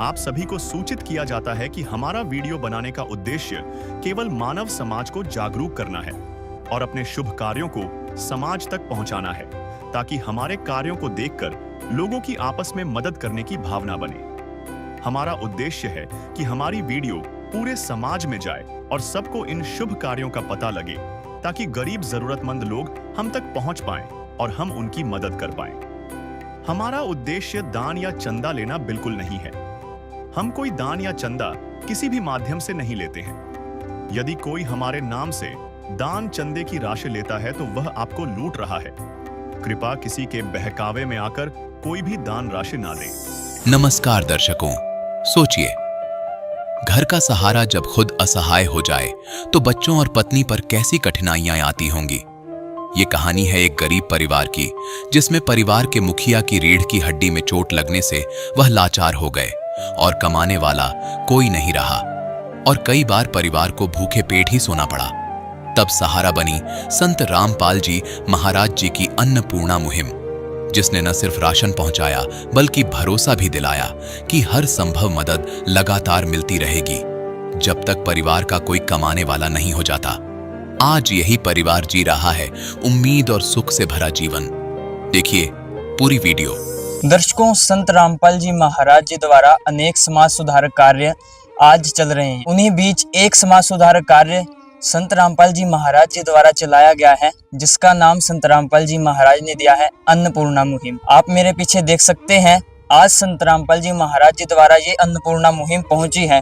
आप सभी को सूचित किया जाता है कि हमारा वीडियो बनाने का उद्देश्य केवल मानव समाज को जागरूक करना है और अपने शुभ कार्यों को समाज तक पहुंचाना है, ताकि हमारे कार्यों को देखकर लोगों की आपस में मदद करने की भावना बने। हमारा उद्देश्य है कि हमारी वीडियो पूरे समाज में जाए और सबको इन शुभ कार्यों का पता लगे, ताकि गरीब जरूरतमंद लोग हम तक पहुंच पाएं और हम उनकी मदद कर पाएं। हमारा उद्देश्य दान या चंदा लेना बिल्कुल नहीं है। हम कोई दान या चंदा किसी भी माध्यम से नहीं लेते हैं। यदि कोई हमारे नाम से दान चंदे की राशि लेता है तो वह आपको लूट रहा है। कृपया किसी के बहकावे में आकर कोई भी दान राशि ना दे। नमस्कार दर्शकों, सोचिए, घर का सहारा जब खुद असहाय हो जाए तो बच्चों और पत्नी पर कैसी कठिनाइयां आती होंगी। ये कहानी है एक गरीब परिवार की, जिसमें परिवार के मुखिया की रीढ़ की हड्डी में चोट लगने से वह लाचार हो गए और कमाने वाला कोई नहीं रहा और कई बार परिवार को भूखे पेट ही सोना पड़ा। तब सहारा बनी संत रामपाल जी महाराज जी की अन्नपूर्णा मुहिम, जिसने न सिर्फ राशन पहुंचाया बल्कि भरोसा भी दिलाया कि हर संभव मदद लगातार मिलती रहेगी जब तक परिवार का कोई कमाने वाला नहीं हो जाता। आज यही परिवार जी रहा है उम्मीद और सुख से भरा जीवन। देखिए पूरी वीडियो। दर्शकों, संत रामपाल जी महाराज जी द्वारा अनेक समाज सुधारक कार्य आज चल रहे हैं। उन्हीं बीच एक समाज सुधारक कार्य संत रामपाल जी महाराज जी द्वारा चलाया गया है, जिसका नाम संत रामपाल जी महाराज ने दिया है अन्नपूर्णा मुहिम। आप मेरे पीछे देख सकते हैं, आज संत रामपाल जी महाराज जी द्वारा ये अन्नपूर्णा मुहिम पहुंची है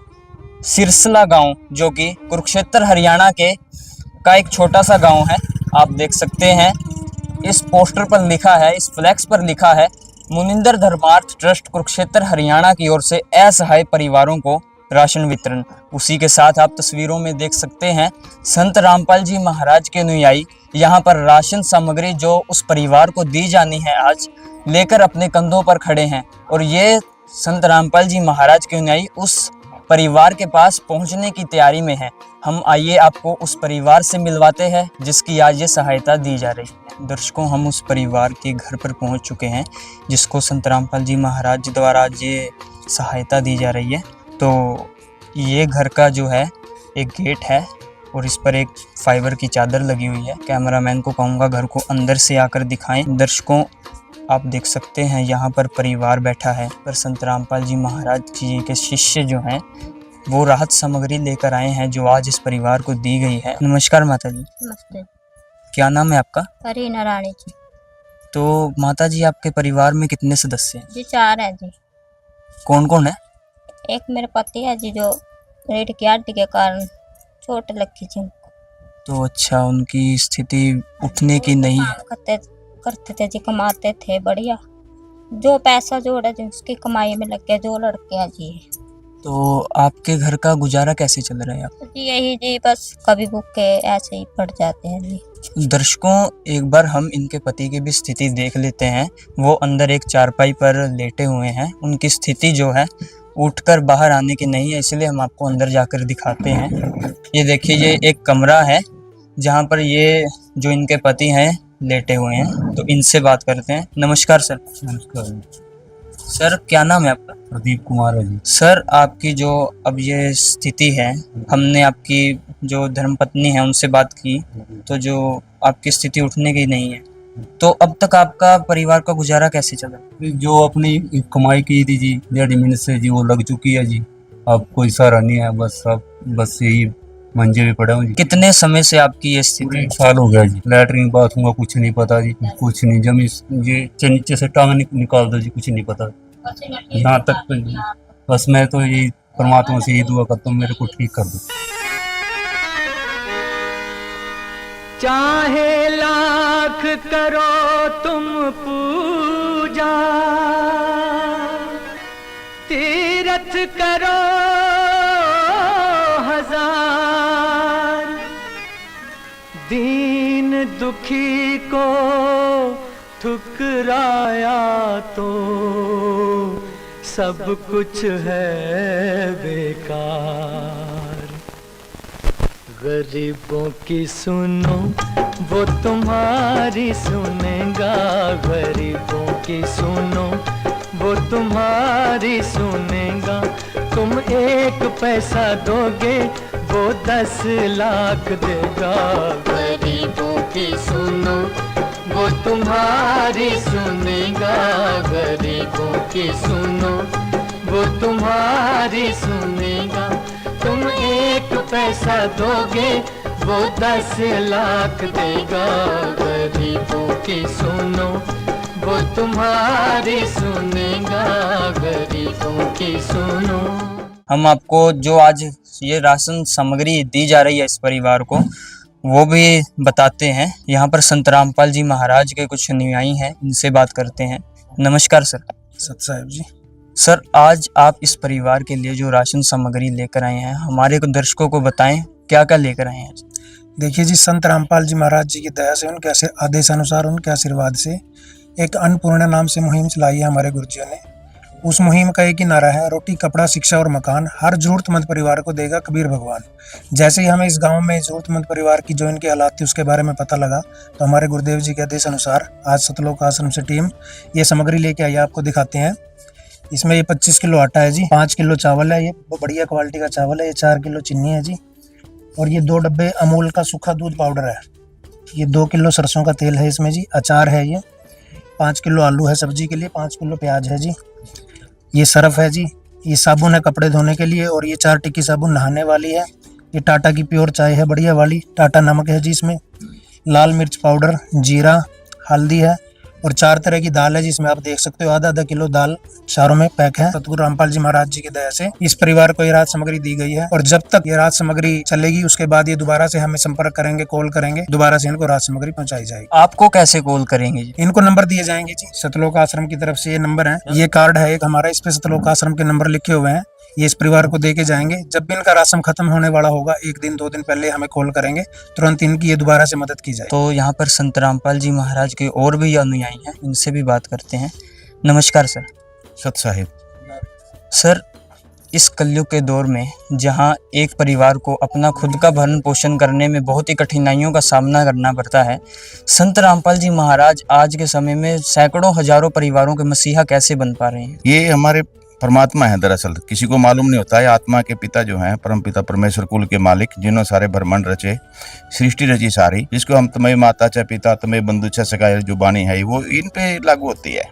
सिरसला गांव, जो कि कुरुक्षेत्र हरियाणा के का एक छोटा सा गांव है। आप देख सकते हैं, इस पोस्टर पर लिखा है, इस फ्लैक्स पर लिखा है, मुनिंदर धर्मार्थ ट्रस्ट कुरुक्षेत्र हरियाणा की ओर से असहाय परिवारों को राशन वितरण। उसी के साथ आप तस्वीरों में देख सकते हैं, संत रामपाल जी महाराज के अनुयायी यहाँ पर राशन सामग्री जो उस परिवार को दी जानी है आज लेकर अपने कंधों पर खड़े हैं। और ये संत रामपाल जी महाराज के अनुयायी उस परिवार के पास पहुंचने की तैयारी में है। हम आइए आपको उस परिवार से मिलवाते हैं जिसकी आज ये सहायता दी जा रही है। दर्शकों, हम उस परिवार के घर पर पहुंच चुके हैं जिसको संत रामपाल जी महाराज जी द्वारा आज ये सहायता दी जा रही है। तो ये घर का जो है एक गेट है और इस पर एक फाइबर की चादर लगी हुई है। कैमरामैन को कहूँगा घर को अंदर से आकर दिखाएं। दर्शकों, आप देख सकते हैं यहाँ पर परिवार बैठा है, पर संत रामपाल जी महाराज जी के शिष्य जो हैं वो राहत सामग्री लेकर आए हैं जो आज इस परिवार को दी गई है। नमस्कार माता जी। नमस्ते। क्या नाम है आपका? रीना रानी जी। तो माता जी, आपके परिवार में कितने सदस्य हैं? जी 4 है जी। कौन कौन है? एक मेरे पति है जी, जो रीढ़ की हड्डी के कारण चोट लगी जी। तो अच्छा, उनकी स्थिति उठने की नहीं है। करते थे जी, कमाते थे बढ़िया, जो पैसा जोड़ा जी उसकी कमाई में लग गया, जो लड़के हैं जी। तो आपके घर का गुजारा कैसे चल रहा है आप? जी यही जी, बस कभी भूखे ऐसे ही पड़ जाते हैं जी। दर्शकों, एक बार हम इनके पति की भी स्थिति देख लेते हैं। वो अंदर एक चारपाई पर लेटे हुए हैं। उनकी स्थिति जो है उठकर बाहर आने की नहीं है, इसलिए हम आपको अंदर जाकर दिखाते हैं। ये देखिए, ये एक कमरा है जहाँ पर ये जो इनके पति हैं लेटे हुए हैं। तो इनसे बात करते हैं। नमस्कार सर। नमस्कार सर, क्या नाम है आपका? प्रदीप कुमार है जी। सर, आपकी जो अब ये स्थिति है, हमने आपकी जो धर्मपत्नी है उनसे बात की, तो जो आपकी स्थिति उठने की नहीं है, तो अब तक आपका परिवार का गुजारा कैसे चला? जो अपनी कमाई की थी जी 1.5 महीने से जी वो लग चुकी है जी। अब कोई सहारा नहीं है, बस यही मंजे भी पड़ा हूँ जी। कितने समय से आपकी ये स्थिति? 1 साल हो गया जी। लैटरिन बाथरूम का कुछ नहीं पता जी, कुछ नहीं। जमी ये नीचे से टांग निकाल दो जी, कुछ नहीं पता यहाँ तक। तो बस मैं तो यही परमात्मा से यही दुआ करता हूँ, मेरे को ठीक कर दो। चाहे लाख करो तुम पूजा, तीरथ करो हजार, दीन दुखी को ठुकराया तो सब कुछ है बेकार। गरीबों की सुनो वो तुम्हारी सुनेगा, गरीबों की सुनो वो तुम्हारी सुनेगा। तुम 1 पैसा दोगे वो 10 लाख देगा। गरीबों की सुनो वो तुम्हारी सुनेगा, गरीबों की सुनो वो तुम्हारी सुनेगा। तुम 1 पैसा दोगे वो 10 लाख देगा, गरीबों की सुनो वो तुम्हारी सुनेगा, गरीबों की सुनो। हम आपको जो आज ये राशन सामग्री दी जा रही है इस परिवार को वो भी बताते हैं। यहाँ पर संत रामपाल जी महाराज के कुछ अनुयायी हैं, इनसे बात करते हैं। नमस्कार सर। सत साहब जी। सर, आज आप इस परिवार के लिए जो राशन सामग्री लेकर आए हैं, हमारे दर्शकों को बताएं क्या क्या लेकर आए हैं। देखिए जी, संत रामपाल जी महाराज जी की दया से, उनके आदेशानुसार, उनके आशीर्वाद से एक अन्नपूर्णा नाम से मुहिम चलाई है हमारे गुरुजियों ने। उस मुहिम का एक ही नारा है, रोटी कपड़ा शिक्षा और मकान हर जरूरतमंद परिवार को देगा कबीर भगवान। जैसे ही हमें इस गांव में जरूरतमंद परिवार की जो इनके हालात थी उसके बारे में पता लगा, तो हमारे गुरुदेव जी के आदेश अनुसार आज सतलोक आश्रम से टीम ये सामग्री लेके आई, आपको दिखाते हैं। इसमें ये 25 किलो आटा है जी, 5 किलो चावल है, ये बढ़िया क्वालिटी का चावल है, ये 4 किलो चीनी है जी, और ये 2 डब्बे अमूल का सूखा दूध पाउडर है, ये 2 किलो सरसों का तेल है इसमें जी, अचार है, ये 5 किलो आलू है सब्जी के लिए, 5 किलो प्याज है जी, ये सरफ है जी, ये साबुन है कपड़े धोने के लिए, और ये 4 टिक्की साबुन नहाने वाली है, ये टाटा की प्योर चाय है बढ़िया वाली, टाटा नमक है जी, इसमें लाल मिर्च पाउडर, जीरा, हल्दी है, और 4 तरह की दाल है जिसमें आप देख सकते हो आधा किलो दाल चारों में पैक है। सतगुरु रामपाल जी महाराज जी की दया से इस परिवार को ये राहत सामग्री दी गई है, और जब तक ये राहत सामग्री चलेगी उसके बाद ये दोबारा से हमें संपर्क करेंगे, कॉल करेंगे, दोबारा से इनको राहत सामग्री पहुंचाई जाएगी। आपको कैसे कॉल करेंगे जी? इनको नंबर दिए जाएंगे जी, सतलोक आश्रम की तरफ से ये नंबर है, ये कार्ड है एक हमारा, इस पे सतलोक आश्रम के नंबर लिखे हुए हैं, ये इस परिवार को दे के जाएंगे। जब भी इनका राशन खत्म होने वाला होगा 1 दिन 2 दिन पहले हमें कॉल करेंगे, तुरंत इनकी ये दोबारा से मदद की जाए। तो यहाँ पर संत रामपाल जी महाराज के और भी अनुयायी हैं, इनसे भी बात करते हैं। नमस्कार सर। सत साहिब। सर, इस कलयुग के दौर में जहाँ एक परिवार को अपना खुद का भरण पोषण करने में बहुत ही कठिनाइयों का सामना करना पड़ता है, संत रामपाल जी महाराज आज के समय में सैकड़ों हजारों परिवारों के मसीहा कैसे बन पा रहे हैं? ये हमारे परमात्मा है, दरअसल किसी को मालूम नहीं होता है। आत्मा के पिता जो हैं, परम पिता परमेश्वर कुल के मालिक, जिन्होंने सारे ब्रह्मांड रचे, सृष्टि रची सारी, जिसको हम तुम्हें माता च पिता तुम्हें बंधु छ सखाए जो बानी है, वो इन पे लागू होती है।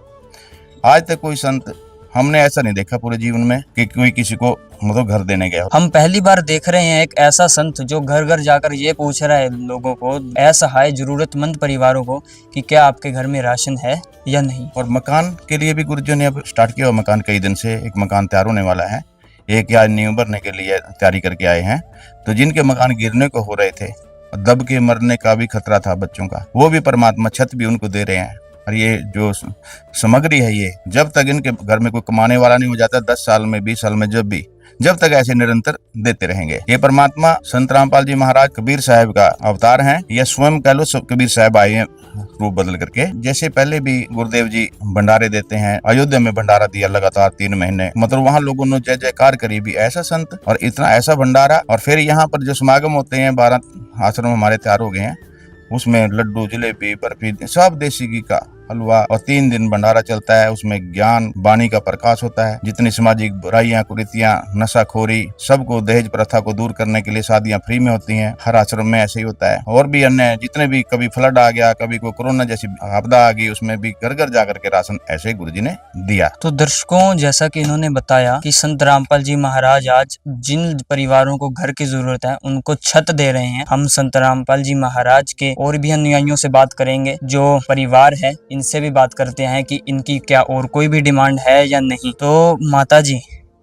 आज तक कोई संत हमने ऐसा नहीं देखा पूरे जीवन में कि कोई किसी को मतलब घर देने गया। हम पहली बार देख रहे हैं एक ऐसा संत जो घर घर जाकर ये पूछ रहा है लोगों को, असहाय जरूरतमंद परिवारों को, कि क्या आपके घर में राशन है या नहीं। और मकान के लिए भी गुरुजियों ने अब स्टार्ट किया, मकान कई दिन से एक मकान तैयार होने वाला है, एक या नींव भरने के लिए तैयारी करके आए हैं। तो जिनके मकान गिरने को हो रहे थे, दब के मरने का भी खतरा था बच्चों का, वो भी परमात्मा छत भी उनको दे रहे हैं। और ये जो सामग्री है, ये जब तक इनके घर में कोई कमाने वाला नहीं हो जाता, 10 साल में 20 साल में जब तक ऐसे निरंतर देते रहेंगे। ये परमात्मा संत रामपाल जी महाराज कबीर साहब का अवतार हैं, या स्वयं कह लो कबीर साहब आए हैं रूप बदल करके। जैसे पहले भी गुरुदेव जी भंडारे देते हैं, अयोध्या में भंडारा दिया लगातार 3 महीने, मतलब वहाँ लोगों ने जय जयकार करी भी, ऐसा संत और इतना ऐसा भंडारा। और फिर यहाँ पर जो समागम होते हैं, 12 आश्रम हमारे तैयार हो गए हैं, उसमें लड्डू जलेबी बर्फी सब देसी घी का हलवा, और 3 दिन भंडारा चलता है। उसमें ज्ञान वाणी का प्रकाश होता है। जितनी सामाजिक बुराइयां, कुरीतियां, नशाखोरी, सबको दहेज प्रथा को दूर करने के लिए शादियां फ्री में होती हैं। हर आश्रम में ऐसे ही होता है। और भी अन्य जितने भी, कभी फ्लड आ गया, कभी कोई कोरोना जैसी आपदा आ गई, उसमें भी घर घर जाकर के राशन ऐसे गुरुजी ने दिया। तो दर्शकों, जैसा कि इन्होंने बताया कि संत रामपाल जी महाराज आज जिन परिवारों को घर की जरूरत है उनको छत दे रहे हैं। हम संत रामपाल जी महाराज के और भी अनुयायियों से बात करेंगे जो परिवार है, इनसे भी बात करते हैं कि इनकी क्या और कोई भी डिमांड है या नहीं। तो माता जी,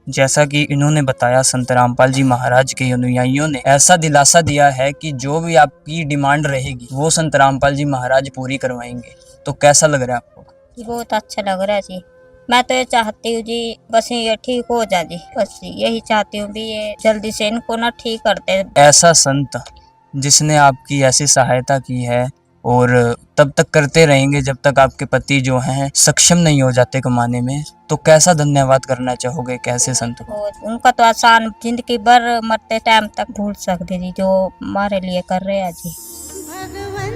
जैसा कि इन्होंने बताया, संत रामपाल जी महाराज के अनुयायियों ने ऐसा दिलासा दिया है कि जो भी आपकी डिमांड रहेगी वो संत रामपाल जी महाराज पूरी करवाएंगे। तो कैसा लग रहा है आपको? बहुत अच्छा लग रहा है जी। मैं तो ये चाहती हूँ जी, बस ये ठीक हो जाए जी, बस यही चाहती हूँ भी ये जल्दी से इनको ना ठीक करते। ऐसा संत जिसने आपकी ऐसी सहायता की है और तब तक करते रहेंगे जब तक आपके पति जो हैं सक्षम नहीं हो जाते कमाने में, तो कैसा धन्यवाद करना चाहोगे कैसे संत को? उनका तो आसान जिंदगी भर मरते टाइम तक भूल सकते जी, जो हमारे लिए कर रहे हैं जी। भगवान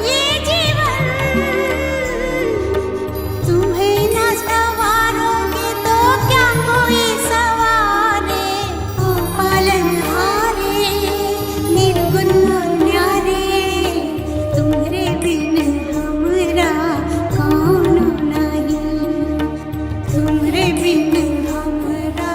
ये जीवन तुम्हें ना सवारोगे तो क्या हो बिन हमरा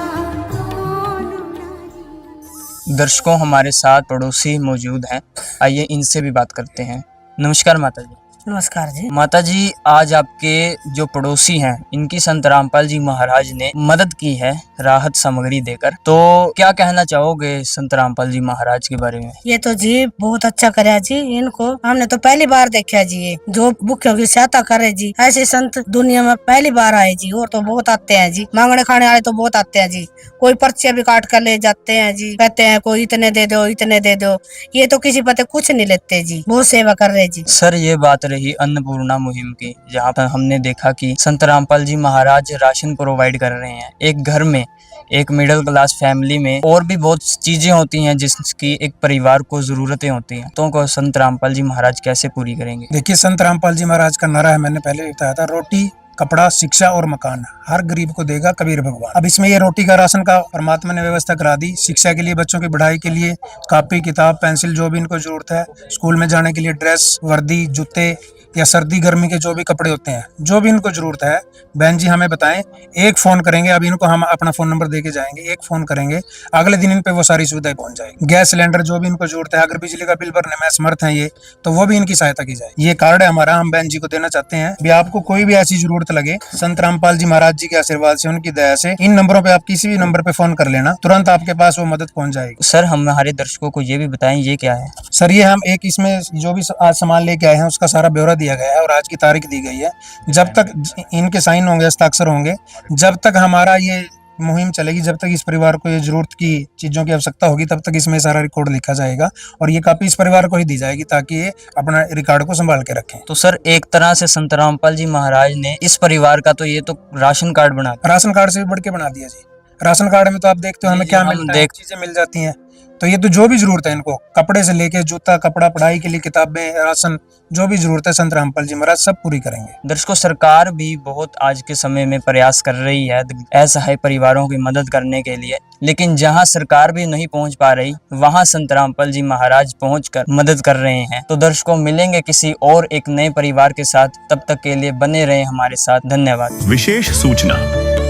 कौन नारी। दर्शकों, हमारे साथ पड़ोसी मौजूद हैं, आइए इनसे भी बात करते हैं। नमस्कार माता जी। नमस्कार जी। माता जी, आज आपके जो पड़ोसी हैं इनकी संत रामपाल जी महाराज ने मदद की है राहत सामग्री देकर, तो क्या कहना चाहोगे संत रामपाल जी महाराज के बारे में? ये तो जी बहुत अच्छा करे जी, इनको हमने तो पहली बार देखा जी, ये जो भूखों की सहायता करे जी, ऐसे संत दुनिया में पहली बार आए जी। और तो बहुत आते हैं जी, मांगने खाने वाले तो बहुत आते हैं जी, कोई पर्चे भी काट कर ले जाते हैं जी, कहते हैं कोई इतने दे दो इतने दे दो, ये तो किसी पते कुछ नहीं लेते जी, बहुत सेवा कर रहे जी। सर, ये बात रही अन्नपूर्णा मुहिम की, जहाँ पर हमने देखा कि संत रामपाल जी महाराज राशन प्रोवाइड कर रहे हैं। एक घर में, एक मिडिल क्लास फैमिली में और भी बहुत चीजें होती हैं जिसकी एक परिवार को जरूरतें होती हैं, तो को संत रामपाल जी महाराज कैसे पूरी करेंगे? देखिए, संत रामपाल जी महाराज का नारा है, मैंने पहले भी बताया था, रोटी कपड़ा शिक्षा और मकान हर गरीब को देगा कबीर भगवान। अब इसमें ये रोटी का राशन का परमात्मा ने व्यवस्था करा दी, शिक्षा के लिए बच्चों की पढ़ाई के लिए कॉपी किताब पेंसिल जो भी इनको जरूरत है, स्कूल में जाने के लिए ड्रेस वर्दी जूते या सर्दी गर्मी के जो भी कपड़े होते हैं, जो भी इनको जरूरत है, बहन जी हमें बताएं, एक फोन करेंगे, अब इनको हम अपना फोन नंबर देके जाएंगे, एक फोन करेंगे, अगले दिन इन पे वो सारी सुविधाएं पहुंच जाएगी। गैस सिलेंडर जो भी इनको जरूरत है, अगर बिजली का बिल भरने में असमर्थ है ये, तो वो भी इनकी सहायता की जाए। ये कार्ड है हमारा, हम बहन जी को देना चाहते हैं। भी आपको कोई भी ऐसी जरूरत लगे, संत रामपाल जी महाराज जी के आशीर्वाद से, उनकी दया से, इन नंबरों पे आप किसी भी नंबर पे फोन कर लेना, तुरंत आपके पास वो मदद पहुंच जाएगी। सर, हमारे दर्शकों को ये भी बताएं, ये क्या है? सर, ये हम एक इसमें जो भी आज सामान लेके आए हैं उसका सारा ब्यौरा दिया गया है और आज की तारीख दी गई है। जब तक इनके साइन होंगे, हस्ताक्षर होंगे, जब तक हमारा ये मुहिम चलेगी, जब तक इस परिवार को ये जरूरत की चीजों की आवश्यकता होगी, तब तक इसमें सारा रिकॉर्ड लिखा जाएगा और ये कॉपी इस परिवार को ही दी जाएगी ताकि ये अपना रिकॉर्ड को संभाल के रखें। तो सर, एक तरह से संत रामपाल जी महाराज ने इस परिवार का तो ये तो राशन कार्ड बना दिया। राशन कार्ड से भी बढ़ के बना दिया जी। राशन कार्ड में तो आप देखते हो हमें क्या मिलता है, चीजें मिल जाती हैं। तो ये तो जो भी जरूरत है इनको, कपड़े से लेके जूता कपड़ा, पढ़ाई के लिए किताबें, राशन, जो भी जरूरत है संत रामपाल जी महाराज सब पूरी करेंगे। दर्शकों, सरकार भी बहुत आज के समय में प्रयास कर रही है असहाय परिवारों की मदद करने के लिए, लेकिन जहां सरकार भी नहीं पहुंच पा रही, वहां संत रामपाल जी महाराज पहुंचकर मदद कर रहे हैं। तो दर्शकों, मिलेंगे किसी और एक नए परिवार के साथ, तब तक के लिए बने रहें हमारे साथ। धन्यवाद। विशेष सूचना,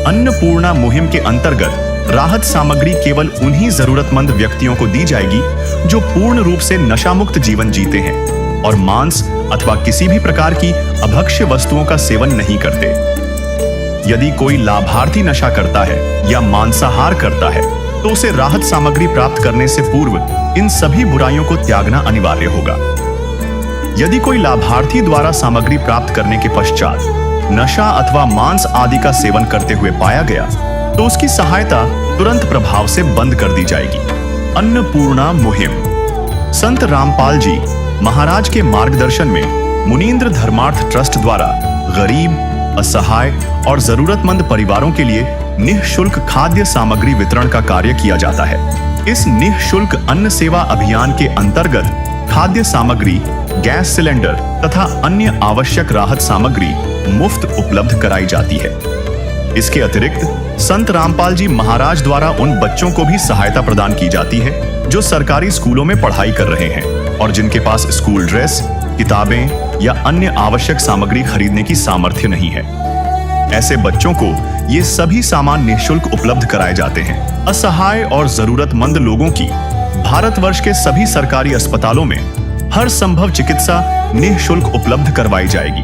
अन्नपूर्णा मुहिम के अंतर्गत राहत सामग्री केवल उन्हीं जरूरतमंद व्यक्तियों को दी जाएगी जो पूर्ण रूप से नशा मुक्त जीवन जीते हैं और मांस अथवा किसी भी प्रकार की अभक्ष्य वस्तुओं का सेवन नहीं करते। यदि कोई लाभार्थी नशा करता है या मांसाहार करता है, तो उसे राहत सामग्री प्राप्त करने से पूर्व इन सभी बुराइयों को त्यागना अनिवार्य होगा। यदि कोई लाभार्थी द्वारा सामग्री प्राप्त करने के पश्चात नशा अथवा मांस आदि का सेवन करते हुए पाया गया, तो उसकी सहायता तुरंत प्रभाव से बंद कर दी जाएगी। अन्नपूर्णा मुहिम संत रामपाल जी महाराज के मार्गदर्शन में मुनींद्र धर्मार्थ ट्रस्ट द्वारा गरीब, असहाय और जरूरतमंद परिवारों के लिए निःशुल्क खाद्य सामग्री वितरण का कार्य किया जाता है। इस निःशुल्क अन्न सेवा अभियान के अंतर्गत खाद्य सामग्री, गैस सिलेंडर तथा अन्य आवश्यक राहत सामग्री मुफ्त उपलब्ध कराई जाती है। इसके अतिरिक्त संत रामपाल जी महाराज द्वारा उन बच्चों को भी सहायता प्रदान की जाती है जो सरकारी स्कूलों में पढ़ाई कर रहे हैं और जिनके पास स्कूल ड्रेस, किताबें या अन्य आवश्यक सामग्री खरीदने की सामर्थ्य नहीं है। ऐसे बच्चों को ये सभी सामान निःशुल्क उपलब्ध कराए जाते हैं। असहाय और जरूरतमंद लोगों की भारतवर्ष के सभी सरकारी अस्पतालों में हर संभव चिकित्सा निःशुल्क उपलब्ध करवाई जाएगी,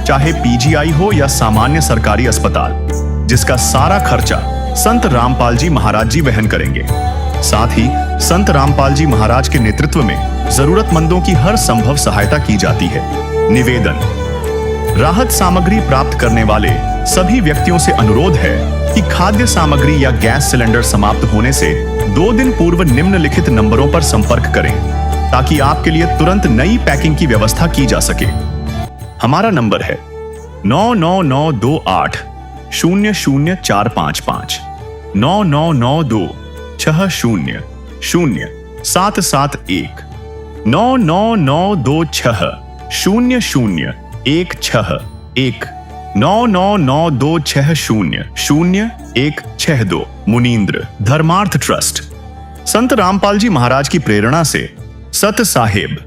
चाहे पीजीआई हो या सामान्य सरकारी अस्पताल, जिसका सारा खर्चा संत रामपाल जी महाराज जी वहन करेंगे। साथ ही संत रामपाल जी महाराज के नेतृत्व में जरूरतमंदों की हर संभव सहायता की जाती है। निवेदन, राहत सामग्री प्राप्त करने वाले सभी व्यक्तियों से अनुरोध है कि खाद्य सामग्री या गैस सिलेंडर समाप्त होने से 2 दिन पूर्व निम्नलिखित नंबरों पर संपर्क करें ताकि आपके लिए तुरंत नई पैकिंग की व्यवस्था की जा सके। हमारा नंबर है 99928 00455 9992 60 0771 99926 0016 99926 मुनींद्र धर्मार्थ ट्रस्ट। संत रामपाल जी महाराज की प्रेरणा से सत साहिब